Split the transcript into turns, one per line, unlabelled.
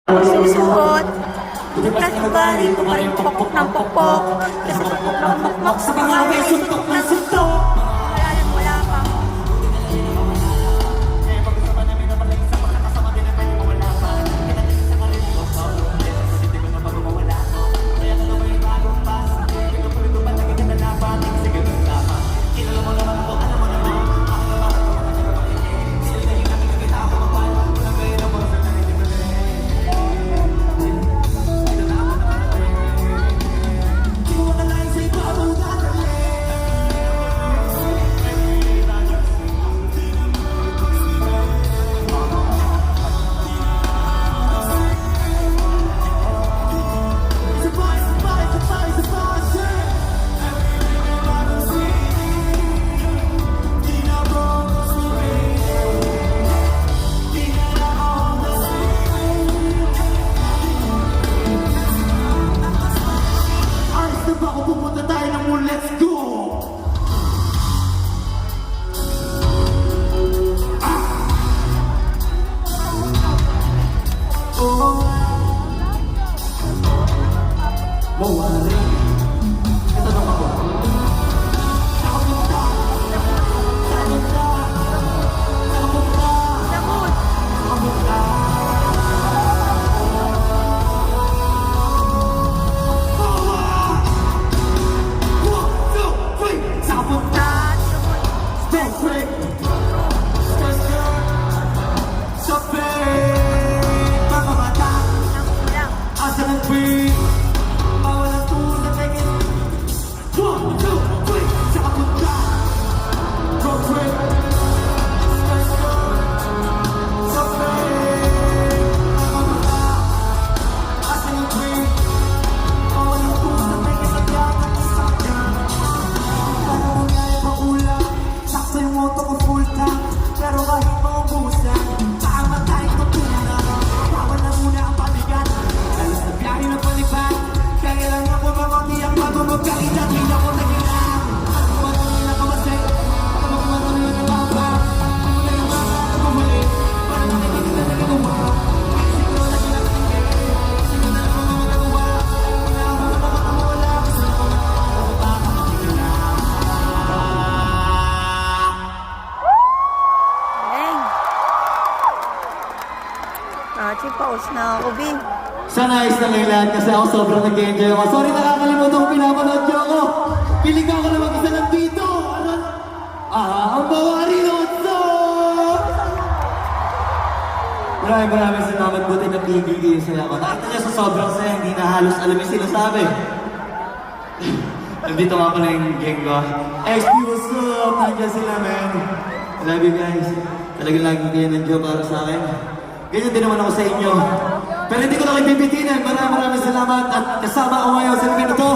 Susuot. Kasi balik ko pa rin pokpok ng pokpok. Kasi pokpok ng pokpok sa pangaway, suntok ng suntok. Wala lang, wala pa.
Pupunta tayo ng moon, let's go! Mawari. Ito naman ako. Nakapunta. Nakapunta. Nakapunta.
Samot.
Nakapunta. Pero kahit maubusan, pamatay ko tuna. Bawal na muna ang pabigat. Alas na biyahe ng palipad. Kaya lang ako mamamiyak bago magkaitat. Hindi ako nagilang. Ako matuloy na kamasay. Ako matuloy na baba. Ako na yung mga kumuli. Parang nakikinig na nagagawa. Siguro na kinakatingin. Siguro na ako magagawa. Wala ako na makakawala. Gusto na ako na ako baka makikila.
Pause na ako, Bin.
Sana ayos na ngayon lahat kasi ako sobrang nag-enjoy ako. Sorry, nakakalimutan ko pinapanood niyo ako. Piling ako na mag-isa lang dito. Ano? Ang Mawari Lotso! Maraming salamat, buti na pigil kayo saya ako. Nakita niyo sa sobrang saya, hindi na halos alam yung sinasabi. Nandito nga pala yung gang ko. XP, what's up? Nandiyan sila, man. I love you guys. Talagang lagi kayo nandiyo para sa akin. Ganyan din naman ako sa inyo. Pero hindi ko na kayo bibitinan. Maraming salamat at kasama ko ngayon sa lugar na to.